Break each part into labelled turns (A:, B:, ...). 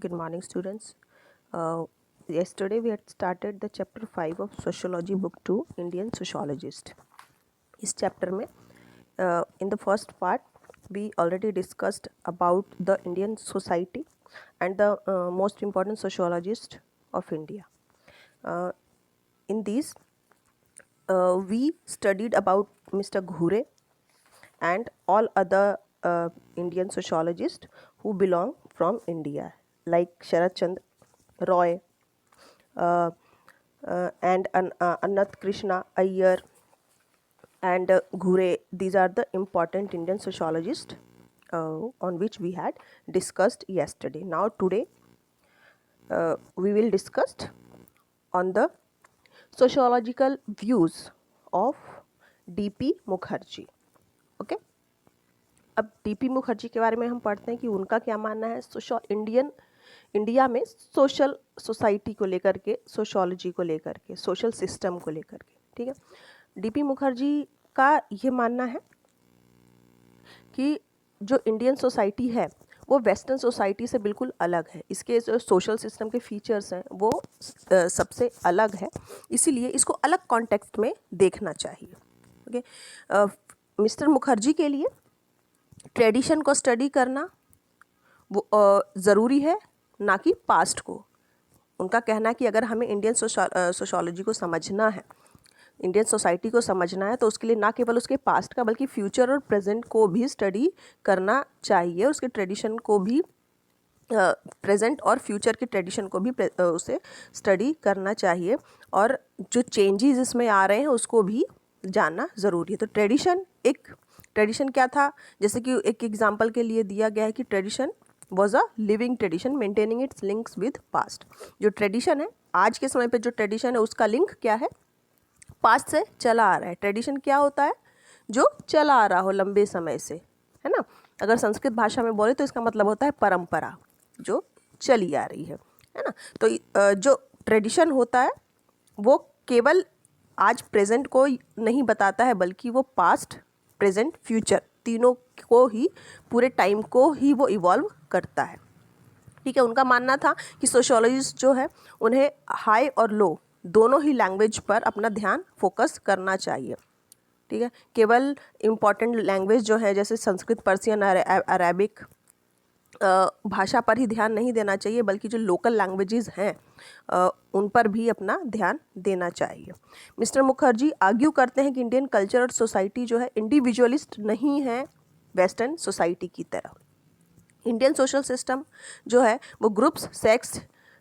A: Good morning, students. Yesterday we had started the chapter 5 of Sociology, Book 2, Indian Sociologist. इस chapter में in the first part we already discussed about the Indian society and the most important sociologist of India. In these we studied about Mr. Ghure and all other Indian sociologists who belong from India, like Sharat Chandra Roy and Anant Krishna Iyer and Ghure. These are the important Indian sociologists on which we had discussed yesterday. Now today we will discuss on the sociological views of D.P. Mukherjee. Okay. अब DP Mukherjee के बारे में हम पढ़ते हैं कि उनका क्या मानना है इंडिया में सोशल सोसाइटी को लेकर के, सोशोलॉजी को लेकर के, सोशल सिस्टम को लेकर के. ठीक है. डीपी मुखर्जी का ये मानना है कि जो इंडियन सोसाइटी है वो वेस्टर्न सोसाइटी से बिल्कुल अलग है. इसके जो सोशल सिस्टम के फीचर्स हैं वो सबसे अलग है, इसीलिए इसको अलग कॉन्टेक्स्ट में देखना चाहिए. ओके. मिस्टर मुखर्जी के लिए ट्रेडिशन को स्टडी करना वो ज़रूरी है, ना कि पास्ट को. उनका कहना है कि अगर हमें इंडियन सोशोलॉजी को समझना है, इंडियन सोसाइटी को समझना है, तो उसके लिए ना केवल उसके पास्ट का बल्कि फ्यूचर और प्रेजेंट को भी स्टडी करना चाहिए. उसके ट्रेडिशन को भी, प्रेजेंट और फ्यूचर के ट्रेडिशन को भी उसे स्टडी करना चाहिए, और जो चेंजेस इसमें आ रहे हैं उसको भी जानना ज़रूरी है. तो ट्रेडिशन क्या था, जैसे कि एक एग्जांपल के लिए दिया गया है कि tradition was a living tradition maintaining it's links with past. जो ट्रेडिशन है, आज के समय पे जो ट्रेडिशन है उसका लिंक क्या है, पास्ट से चला आ रहा है. ट्रेडिशन क्या होता है, जो चला आ रहा हो लंबे समय से, है ना. अगर संस्कृत भाषा में बोले तो इसका मतलब होता है परंपरा, जो चली आ रही है ना. तो जो ट्रेडिशन होता है वो केवल आज प्रेजेंट को नहीं बताता है, बल्कि वो पास्ट, प्रेजेंट, फ्यूचर तीनों को ही, पूरे टाइम को ही वो इवॉल्व करता है. ठीक है. उनका मानना था कि सोशियोलॉजिस्ट जो है उन्हें हाई और लो दोनों ही लैंग्वेज पर अपना ध्यान फोकस करना चाहिए. ठीक है. केवल इम्पॉर्टेंट लैंग्वेज जो है जैसे संस्कृत, पर्शियन, अरेबिक भाषा पर ही ध्यान नहीं देना चाहिए, बल्कि जो लोकल लैंग्वेजेस हैं उन पर भी अपना ध्यान देना चाहिए. मिस्टर मुखर्जी आर्ग्यू करते हैं कि इंडियन कल्चर और सोसाइटी जो है इंडिविजुअलिस्ट नहीं है वेस्टर्न सोसाइटी की तरह. इंडियन सोशल सिस्टम जो है वो ग्रुप्स,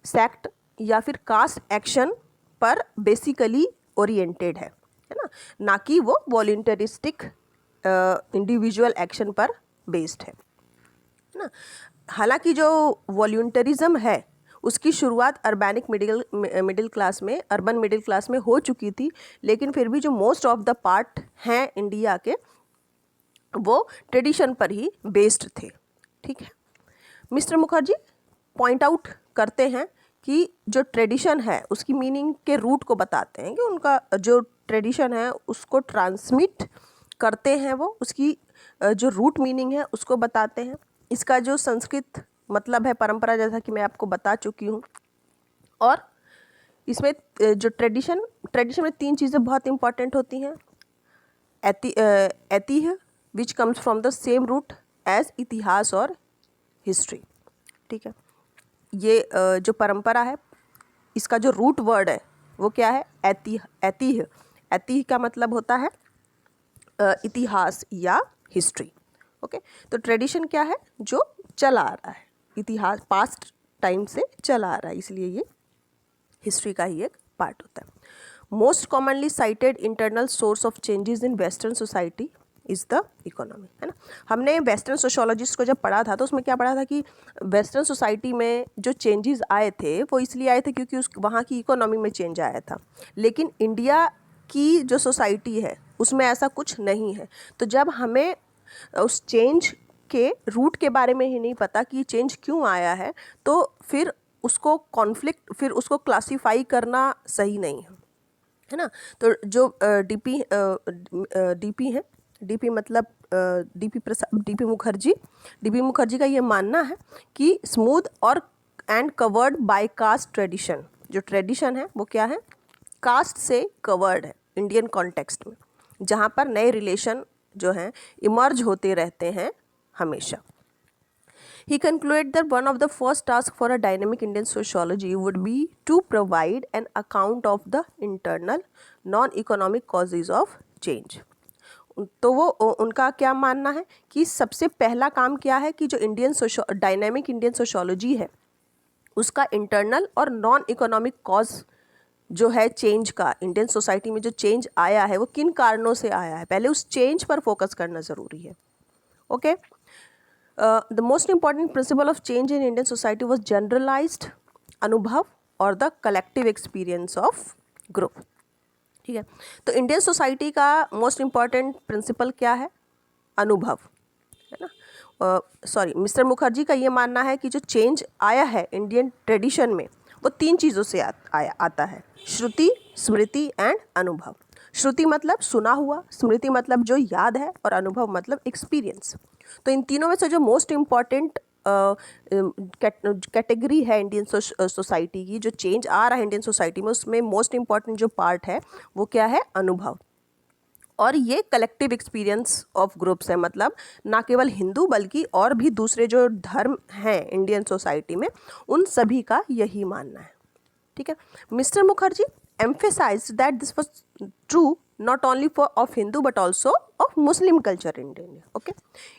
A: सेक्ट या फिर कास्ट एक्शन पर बेसिकली ओरिएंटेड है ना, ना कि वो वॉलंटरिस्टिक इंडिविजुअल एक्शन पर बेस्ड है ना. हालांकि जो वॉलंटरिज्म है उसकी शुरुआत अर्बन मिडिल क्लास में हो चुकी थी, लेकिन फिर भी जो मोस्ट ऑफ द पार्ट हैं इंडिया के वो ट्रेडिशन पर ही बेस्ड थे. ठीक है. मिस्टर मुखर्जी पॉइंट आउट करते हैं कि जो ट्रेडिशन है उसकी मीनिंग के रूट को बताते हैं, कि उनका जो ट्रेडिशन है उसको ट्रांसमिट करते हैं, वो उसकी जो रूट मीनिंग है उसको बताते हैं. इसका जो संस्कृत मतलब है परंपरा, जैसा कि मैं आपको बता चुकी हूँ. और इसमें जो ट्रेडिशन में 3 चीज़ें बहुत इंपॉर्टेंट होती हैं. ऐतिह्य which comes from the same root as इतिहास और हिस्ट्री. ठीक है. ये जो परंपरा है इसका जो रूट वर्ड है वो क्या है, ऐतिह्य का मतलब होता है इतिहास या हिस्ट्री. ओके. तो ट्रेडिशन क्या है, जो चला आ रहा है, इतिहास पास्ट टाइम से चला आ रहा है, इसलिए ये हिस्ट्री का ही एक पार्ट होता है. Most commonly cited internal source of changes in western society is the economy, है ना. हमने वेस्टर्न सोशोलॉजिस्ट को जब पढ़ा था तो उसमें क्या पढ़ा था कि वेस्टर्न सोसाइटी में जो चेंजेस आए थे वो इसलिए आए थे क्योंकि वहाँ की इकोनॉमी में चेंज आया था. लेकिन इंडिया की जो सोसाइटी है उसमें ऐसा कुछ नहीं है. तो जब हमें उस चेंज के रूट के बारे में ही नहीं पता कि चेंज क्यों आया है, तो फिर उसको क्लासीफाई करना सही नहीं है ना. तो जो डीपी है, डीपी मतलब डीपी मुखर्जी का ये मानना है कि स्मूथ और and covered by caste tradition. जो ट्रेडिशन है वो क्या है, कास्ट से कवर्ड है इंडियन कॉन्टेक्स्ट में, जहाँ पर नए रिलेशन जो हैं इमर्ज होते रहते हैं हमेशा। He concluded that one of the first tasks for a dynamic Indian sociology would be to provide an account of the internal non-economic causes of change. तो वो उनका क्या मानना है कि सबसे पहला काम क्या है कि जो डायनेमिक इंडियन सोशोलॉजी है उसका इंटरनल और नॉन इकोनॉमिक कॉज जो है चेंज का, इंडियन सोसाइटी में जो चेंज आया है वो किन कारणों से आया है, पहले उस चेंज पर फोकस करना ज़रूरी है। Okay, the most important principle of change in Indian society was generalised अनुभव और the collective experience of group. ठीक है, तो इंडियन सोसाइटी का मोस्ट इम्पॉर्टेंट प्रिंसिपल क्या है, अनुभव, है ना। सॉरी, मिस्टर मुखर्जी का ये मानना है कि जो चेंज आया है इंडियन ट्रेडिशन में वो 3 चीज़ों से आता है, श्रुति, स्मृति एंड अनुभव। श्रुति मतलब सुना हुआ, स्मृति मतलब जो याद है, और अनुभव मतलब एक्सपीरियंस। तो इन तीनों में से जो मोस्ट इम्पॉर्टेंट कैटेगरी है इंडियन सोसाइटी की, जो चेंज आ रहा है इंडियन सोसाइटी में, उसमें मोस्ट इम्पॉर्टेंट जो पार्ट है वो क्या है, अनुभव। और ये कलेक्टिव एक्सपीरियंस ऑफ ग्रुप्स है, मतलब ना केवल हिंदू बल्कि और भी दूसरे जो धर्म हैं इंडियन सोसाइटी में उन सभी का यही मानना है। ठीक है, mister Mukherjee emphasized that this was true not only of Hindu but also of Muslim culture in India. Okay,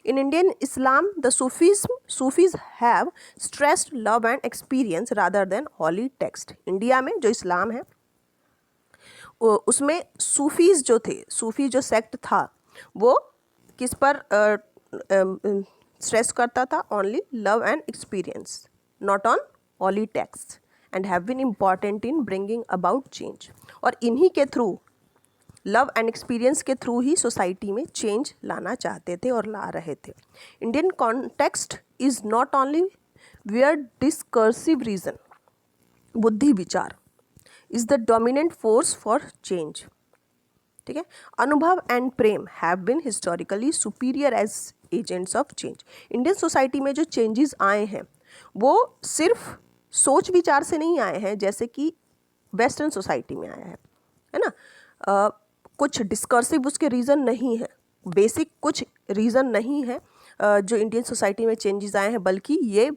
A: in Indian Islam, the Sufis have stressed love and experience rather than holy text. India में जो इस्लाम है उसमें Sufis जो थे, सूफी जो sect था वो किस पर स्ट्रेस करता था, only love and experience, not on holy text, and have been important in bringing about change. और इन्हीं के थ्रू, लव एंड एक्सपीरियंस के थ्रू ही सोसाइटी में चेंज लाना चाहते थे और ला रहे थे। Indian context is not only where discursive reason, बुद्धि विचार is the dominant force for change. ठीक है, अनुभव एंड प्रेम have been historically superior as agents of change. Indian society में जो चेंजेस आए हैं वो सिर्फ सोच विचार से नहीं आए हैं जैसे कि वेस्टर्न सोसाइटी में आया है ना। कुछ डिस्कर्सिव उसके रीज़न नहीं है, बेसिक कुछ रीज़न नहीं है जो इंडियन सोसाइटी में चेंजेस आए हैं, बल्कि ये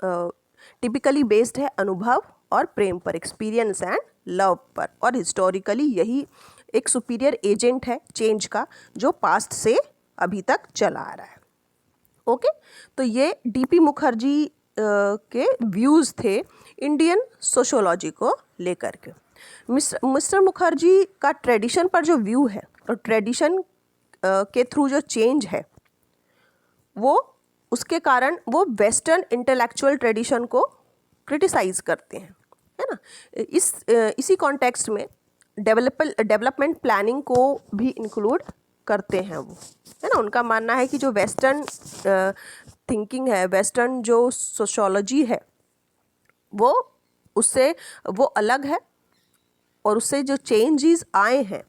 A: टिपिकली बेस्ड है अनुभव और प्रेम पर, एक्सपीरियंस एंड लव पर, और हिस्टोरिकली यही एक सुपीरियर एजेंट है चेंज का जो पास्ट से अभी तक चला आ रहा है। ओके, तो ये डीपी मुखर्जी के व्यूज़ थे इंडियन सोशोलॉजी को लेकर के। मिस्टर मुखर्जी का ट्रेडिशन पर जो व्यू है और ट्रेडिशन के थ्रू जो चेंज है वो उसके कारण वो वेस्टर्न इंटेलेक्चुअल ट्रेडिशन को क्रिटिसाइज़ करते हैं, है ना। इसी कॉन्टेक्स्ट में डेवलपमेंट प्लानिंग को भी इंक्लूड करते हैं वो, है ना। उनका मानना है कि जो वेस्टर्न थिंकिंग है, वेस्टर्न जो सोशोलॉजी है वो उससे वो अलग है, और उससे जो चेंजेस आए हैं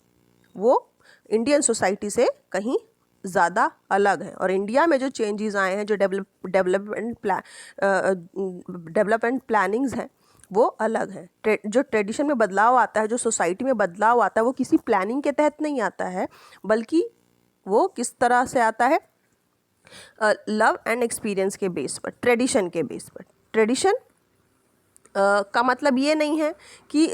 A: वो इंडियन सोसाइटी से कहीं ज़्यादा अलग है। और इंडिया में जो चेंजेस आए हैं, जो डेवलपमेंट प्लानिंग्स हैं वो अलग है। जो ट्रेडिशन में बदलाव आता है, जो सोसाइटी में बदलाव आता है, वो किसी प्लानिंग के तहत नहीं आता है, बल्कि वो किस तरह से आता है, लव एंड एक्सपीरियंस के बेस पर, ट्रेडिशन के बेस पर। ट्रेडिशन का मतलब ये नहीं है कि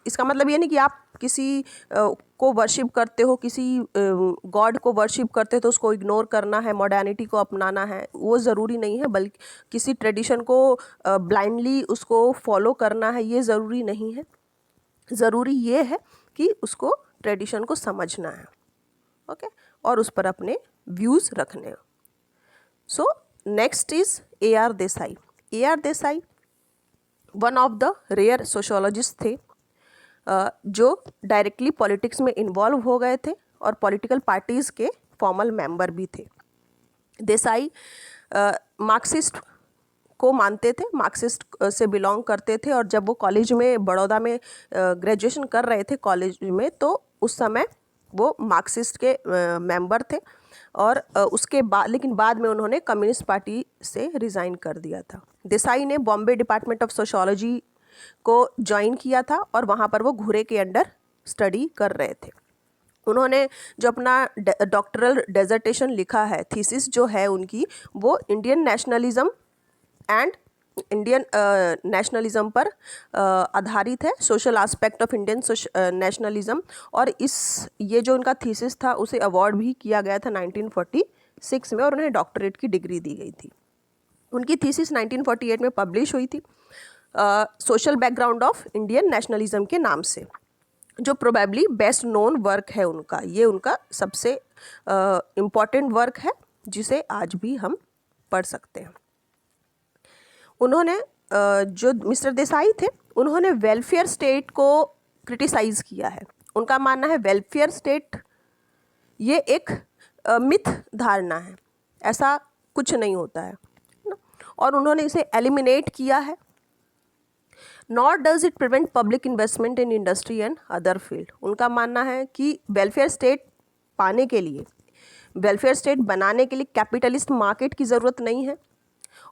A: इसका मतलब ये नहीं कि आप किसी को वर्शिप करते हो, किसी गॉड को वर्शिप करते हो तो उसको इग्नोर करना है, मॉडर्निटी को अपनाना है, वो ज़रूरी नहीं है। बल्कि किसी ट्रेडिशन को ब्लाइंडली उसको फॉलो करना है, ये ज़रूरी नहीं है। ज़रूरी ये है कि उसको ट्रेडिशन को समझना है, ओके, और उस पर अपने व्यूज़ रखने हैं। So next is A.R. Desai. A.R. Desai one of the rare sociologists थे जो डायरेक्टली पॉलिटिक्स में इन्वॉल्व हो गए थे और पॉलिटिकल पार्टीज़ के फॉर्मल मेंबर भी थे। देसाई मार्क्सिस्ट को मानते थे, मार्क्सिस्ट से बिलोंग करते थे, और जब वो कॉलेज में बड़ौदा में ग्रेजुएशन कर रहे थे कॉलेज में, तो उस समय वो मार्क्सिस्ट के मेंबर थे। और उसके बाद लेकिन बाद में उन्होंने कम्युनिस्ट पार्टी से रिज़ाइन कर दिया था। देसाई ने बॉम्बे डिपार्टमेंट ऑफ सोशियोलॉजी को ज्वाइन किया था और वहाँ पर वो घुरे के अंडर स्टडी कर रहे थे। उन्होंने जो अपना डॉक्टरल डेजर्टेशन लिखा है, थीसिस जो है उनकी, वो Indian nationalism and Indian nationalism पर आधारित है, social aspect of Indian nationalism. और ये जो उनका थीसिस था उसे अवार्ड भी किया गया था 1946 में और उन्हें डॉक्टरेट की डिग्री दी गई थी। उनकी थीसिस 1948 में पब्लिश हुई थी social background of Indian nationalism के नाम से, जो प्रोबेबली बेस्ट नोन वर्क है उनका। ये उनका सबसे इम्पॉर्टेंट वर्क है जिसे आज भी हम पढ़ सकते हैं। उन्होंने जो मिस्टर देसाई थे, उन्होंने वेलफेयर स्टेट को क्रिटिसाइज़ किया है। उनका मानना है वेलफेयर स्टेट ये एक मिथ धारणा है, ऐसा कुछ नहीं होता है ना, और उन्होंने इसे एलिमिनेट किया है। Not does it prevent public investment in industry and other field. उनका मानना है कि वेलफेयर स्टेट पाने के लिए, वेलफेयर स्टेट बनाने के लिए कैपिटलिस्ट मार्केट की ज़रूरत नहीं है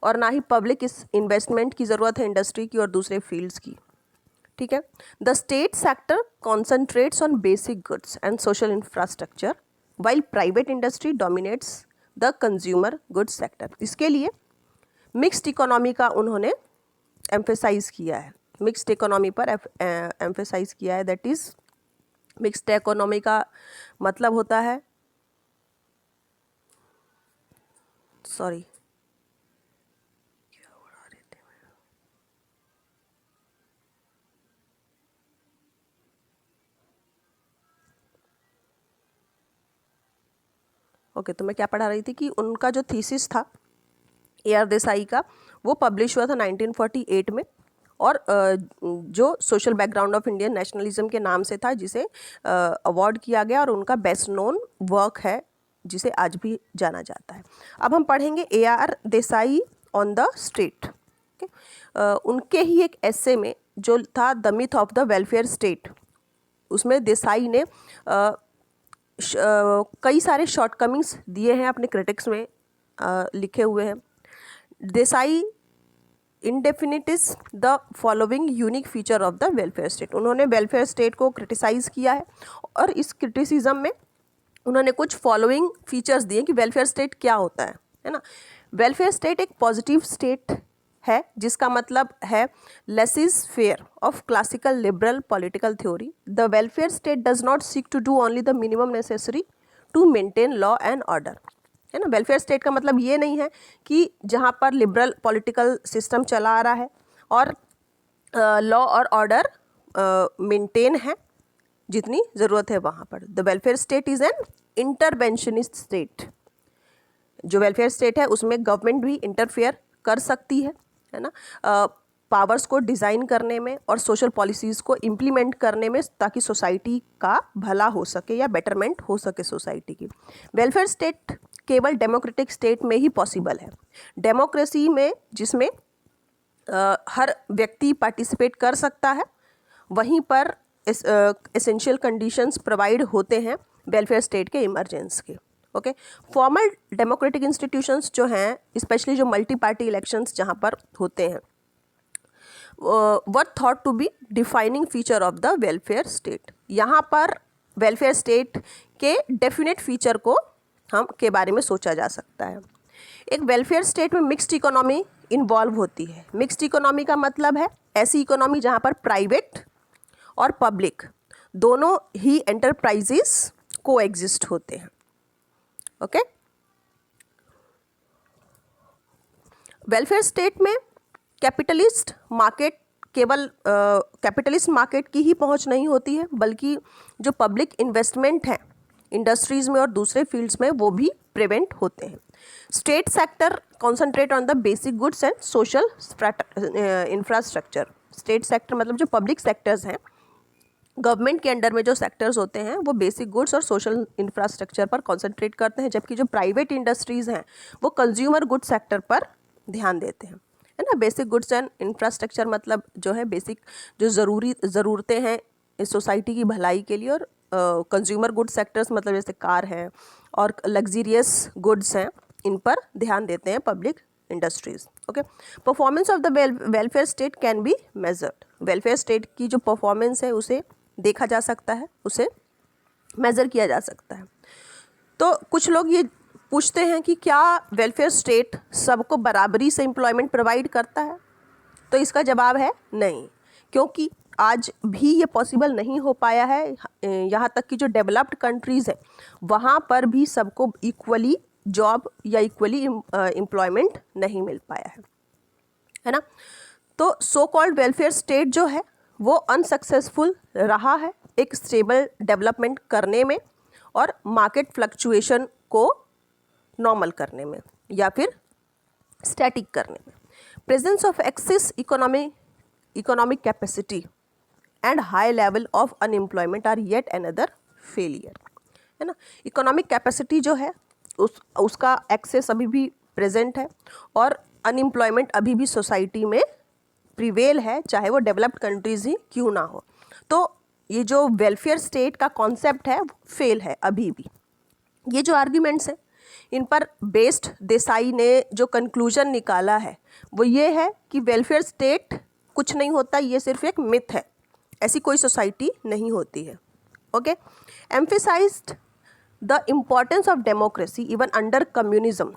A: और ना ही पब्लिक इस इन्वेस्टमेंट की ज़रूरत है इंडस्ट्री की और दूसरे फील्ड्स की। ठीक है। The state sector concentrates on basic goods and social infrastructure while private industry dominates the consumer goods sector. इसके लिए मिक्स्ड इकोनॉमी का उन्होंने एम्फेसाइज किया है, मिक्स्ड इकोनॉमी पर एम्फेसाइज किया है। दैट इज़ मिक्स्ड इकोनॉमी का मतलब होता है, सॉरी ओके तो मैं क्या पढ़ा रही थी कि उनका जो थीसिस था ए.आर. देसाई का, वो पब्लिश हुआ था 1948 में और जो social background of Indian nationalism के नाम से था, जिसे अवार्ड किया गया और उनका बेस्ट नोन वर्क है जिसे आज भी जाना जाता है। अब हम पढ़ेंगे AR. Desai on the state. उनके ही एक एस्से में जो था the myth of the welfare state, उसमें देसाई ने कई सारे शॉर्टकमिंग्स दिए हैं अपने क्रिटिक्स में लिखे हुए हैं। Desai identifies the following unique feature of the welfare state. उन्होंने वेलफेयर स्टेट को क्रिटिसाइज़ किया है और इस क्रिटिसिज्म में उन्होंने कुछ फॉलोइंग फीचर्स दिए कि वेलफेयर स्टेट क्या होता है ना। वेलफेयर स्टेट एक पॉजिटिव स्टेट है जिसका मतलब है laissez faire of classical liberal political theory. The welfare state does not seek to do only the minimum necessary to maintain law and order, है ना। वेलफेयर स्टेट का मतलब ये नहीं है कि जहाँ पर लिबरल पॉलिटिकल सिस्टम चला आ रहा है और लॉ और ऑर्डर मेंटेन है जितनी ज़रूरत है वहाँ पर। The welfare state is an interventionist state. जो वेलफेयर स्टेट है उसमें गवर्नमेंट भी इंटरफेयर कर सकती है ना, पावर्स को डिज़ाइन करने में और सोशल पॉलिसीज़ को इम्प्लीमेंट करने में, ताकि सोसाइटी का भला हो सके या बेटरमेंट हो सके सोसाइटी की। वेलफेयर स्टेट केवल डेमोक्रेटिक स्टेट में ही पॉसिबल है। डेमोक्रेसी में जिसमें हर व्यक्ति पार्टिसिपेट कर सकता है, वहीं पर एसेंशियल कंडीशंस प्रोवाइड होते हैं वेलफेयर स्टेट के इमरजेंस के। ओके, फॉर्मल डेमोक्रेटिक इंस्टीट्यूशंस जो हैं, स्पेशली जो मल्टी पार्टी इलेक्शंस जहाँ पर होते हैं, were thought to be defining feature of the welfare state. यहाँ पर वेलफेयर स्टेट के डेफिनेट फीचर को हम के बारे में सोचा जा सकता है। एक वेलफेयर स्टेट में मिक्स्ड इकोनॉमी इन्वॉल्व होती है। मिक्स्ड इकोनॉमी का मतलब है ऐसी इकोनॉमी जहाँ पर प्राइवेट और पब्लिक दोनों ही एंटरप्राइजेस को एग्जिस्ट होते हैं। ओके, वेलफेयर स्टेट में कैपिटलिस्ट मार्केट, केवल कैपिटलिस्ट मार्केट की ही पहुंच नहीं होती है, बल्कि जो पब्लिक इन्वेस्टमेंट है इंडस्ट्रीज़ में और दूसरे फील्ड्स में, वो भी प्रिवेंट होते हैं। State sector concentrate on the basic goods and social infrastructure. State sector मतलब जो पब्लिक सेक्टर्स हैं, गवर्नमेंट के अंडर में जो सेक्टर्स होते हैं, वो बेसिक गुड्स और सोशल इंफ्रास्ट्रक्चर पर कॉन्सेंट्रेट करते हैं, जबकि जो प्राइवेट इंडस्ट्रीज़ हैं वो कंज्यूमर गुड्स सेक्टर पर ध्यान देते हैं, है ना। बेसिक गुड्स एंड इंफ्रास्ट्रक्चर मतलब जो है बेसिक जो ज़रूरतें हैं इस सोसाइटी की भलाई के लिए, और कंज्यूमर गुड सेक्टर्स मतलब जैसे कार हैं और लग्जीरियस गुड्स हैं, इन पर ध्यान देते हैं public industries. Okay, performance of the welfare state can be measured. Welfare state की जो परफॉर्मेंस है उसे देखा जा सकता है, उसे मेज़र किया जा सकता है। तो कुछ लोग ये पूछते हैं कि क्या वेलफेयर स्टेट सबको बराबरी से एम्प्लॉयमेंट प्रोवाइड करता है? तो इसका जवाब है नहीं, क्योंकि आज भी ये पॉसिबल नहीं हो पाया है। यहाँ तक कि जो डेवलप्ड कंट्रीज़ हैं वहाँ पर भी सबको इक्वली जॉब या इक्वली एम्प्लॉयमेंट नहीं मिल पाया है ना। तो सो कॉल्ड वेलफेयर स्टेट जो है वो अनसक्सेसफुल रहा है एक स्टेबल डेवलपमेंट करने में और मार्केट फ्लक्चुएशन को नॉर्मल करने में या फिर स्टैटिक करने में। Presence of excess economic capacity and high level of unemployment are yet another failure, है ना। इकोनॉमिक कैपेसिटी जो है उसका एक्सेस अभी भी प्रेजेंट है और अनएम्प्लॉयमेंट अभी भी सोसाइटी में प्रिवेल है, चाहे वो डेवलप्ड कंट्रीज़ ही क्यों ना हो। तो ये जो वेलफेयर स्टेट का कॉन्सेप्ट है फेल है अभी भी। ये जो आर्ग्यूमेंट्स हैं इन पर बेस्ड देसाई ने जो कंक्लूजन निकाला है वो ये है कि वेलफेयर स्टेट कुछ नहीं होता, ये सिर्फ एक मिथ है, ऐसी कोई सोसाइटी नहीं होती है। Okay, emphasised the importance of democracy even under communism,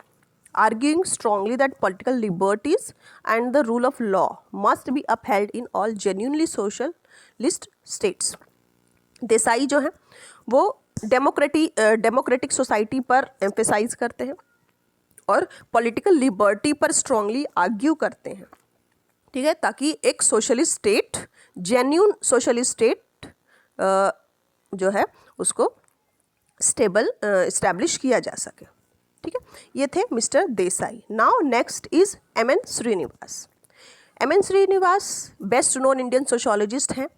A: arguing strongly that political liberties and the rule of law must be upheld in all genuinely socialist states. Desai जो हैं वो डेमोक्रेटिक सोसाइटी पर एम्फेसाइज करते हैं और पॉलिटिकल लिबर्टी पर strongly argue करते हैं, ठीक है, ताकि एक socialist state, genuine socialist state जो है उसको इस्टेब्लिश किया जा सके। ठीक है, ये थे mister Desai. Now next is M N. Srinivas. M N. Srinivas best known Indian sociologist हैं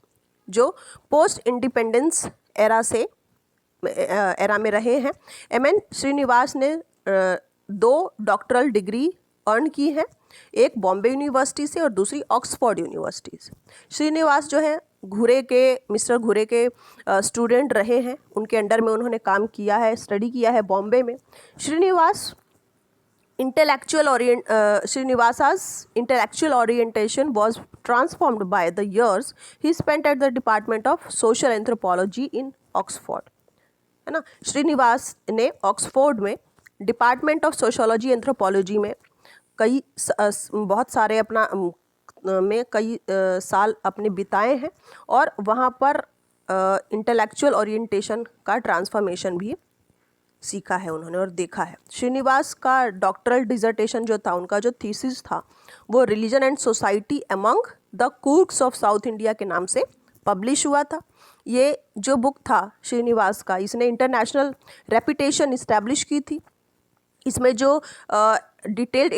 A: जो पोस्ट इंडिपेंडेंस एरा में रहे हैं। एम.एन. श्रीनिवास ने 2 डॉक्टरल डिग्री अर्न की हैं, एक बॉम्बे यूनिवर्सिटी से और दूसरी ऑक्सफोर्ड यूनिवर्सिटी से। श्रीनिवास जो है मिस्टर घुरे के स्टूडेंट रहे हैं, उनके अंडर में उन्होंने काम किया है, स्टडी किया है बॉम्बे में। श्रीनिवासा's intellectual orientation was transformed by the years he spent at the Department of Social Anthropology in Oxford, है ना। श्रीनिवास ने ऑक्सफोर्ड में डिपार्टमेंट ऑफ सोशोलॉजी एंथ्रोपोलॉजी में बहुत सारे कई साल अपने बिताए हैं और वहाँ पर इंटेलेक्चुअल ओरिएंटेशन का ट्रांसफॉर्मेशन भी सीखा है उन्होंने और देखा है। श्रीनिवास का डॉक्टरल डिसर्टेशन जो था, उनका जो थीसिस था वो religion and society among the Coorgs of South India के नाम से पब्लिश हुआ था। ये जो बुक था श्रीनिवास का, इसने इंटरनेशनल रेपुटेशन इस्टेब्लिश की थी। इसमें जो डिटेल्ड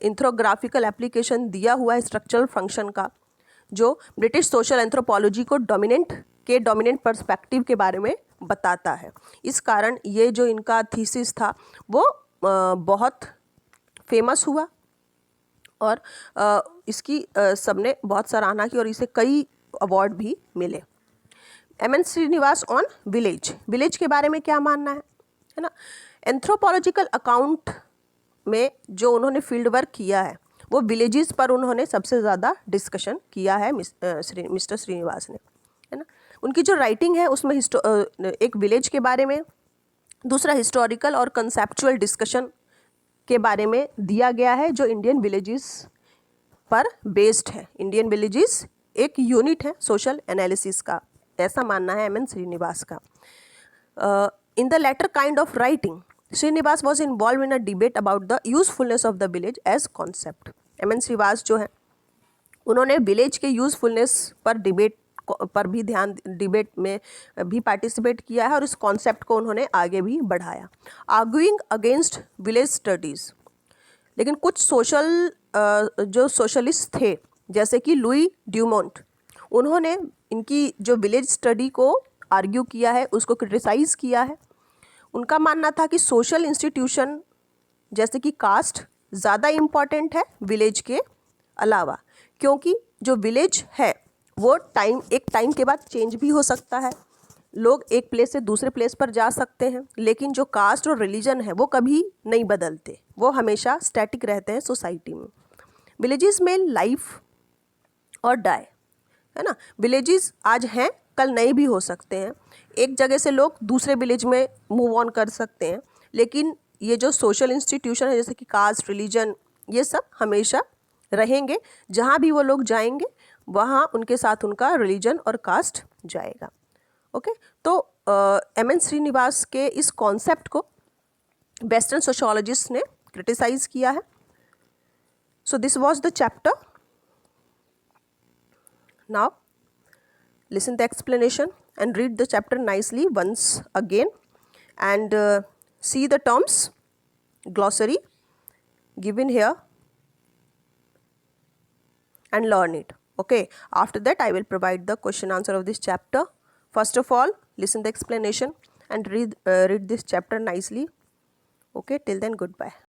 A: एंथ्रोग्राफिकल एप्लीकेशन दिया हुआ है स्ट्रक्चरल फंक्शन का, जो ब्रिटिश सोशल एंथ्रोपोलॉजी को डोमिनेंट पर्सपेक्टिव के बारे में बताता है। इस कारण ये जो इनका थीसिस था वो बहुत फेमस हुआ और इसकी सबने बहुत सराहना की और इसे कई अवार्ड भी मिले। एम.एन. श्रीनिवास ऑन विलेज के बारे में क्या मानना है ना। एंथ्रोपोलॉजिकल अकाउंट में जो उन्होंने फील्ड वर्क किया है वो विलेजेस पर उन्होंने सबसे ज़्यादा डिस्कशन किया है मिस्टर श्रीनिवास ने, है ना। उनकी जो राइटिंग है उसमें एक विलेज के बारे में, दूसरा हिस्टोरिकल और कंसेप्चुअल डिस्कशन के बारे में दिया गया है जो इंडियन विलेजेस पर बेस्ड है। इंडियन विलेजेस एक यूनिट है सोशल एनालिसिस का, ऐसा मानना है एम.एन. श्रीनिवास का। In the later kind of writing Srinivas was involve in a debate about the usefulness of the village as concept. M N. Srinivas जो है उन्होंने विलेज के यूजफुलनेस पर डिबेट में भी पार्टिसिपेट किया है और इस कॉन्सेप्ट को उन्होंने आगे भी बढ़ाया, आर्ग्यूइंग अगेंस्ट विलेज स्टडीज़। लेकिन कुछ जो सोशलिस्ट थे जैसे कि लुई ड्यूमोंट, उन्होंने इनकी जो विलेज स्टडी को आर्ग्यू किया है, उसको क्रिटिसाइज़ किया है। उनका मानना था कि सोशल इंस्टीट्यूशन जैसे कि कास्ट ज़्यादा इम्पॉर्टेंट है विलेज के अलावा, क्योंकि जो विलेज है वो एक टाइम के बाद चेंज भी हो सकता है, लोग एक प्लेस से दूसरे प्लेस पर जा सकते हैं, लेकिन जो कास्ट और रिलीजन है वो कभी नहीं बदलते, वो हमेशा स्टैटिक रहते हैं सोसाइटी में। विलेजेस में लाइफ और डाई, है ना। विलेजेस आज हैं, कल नए भी हो सकते हैं। एक जगह से लोग दूसरे विलेज में मूव ऑन कर सकते हैं, लेकिन ये जो सोशल इंस्टीट्यूशन है जैसे कि कास्ट, रिलीजन, ये सब हमेशा रहेंगे। जहाँ भी वो लोग जाएंगे वहाँ उनके साथ उनका रिलीजन और कास्ट जाएगा। ओके, तो एम.एन. श्रीनिवास के इस कॉन्सेप्ट को वेस्टर्न सोशियोलॉजिस्ट ने क्रिटिसाइज किया है। So this was the chapter. Now listen the explanation and read the chapter nicely once again, and see the terms glossary given here and learn it. Okay, after that I will provide the question answer of this chapter. First of all, listen the explanation and read this chapter nicely. Okay, till then, goodbye.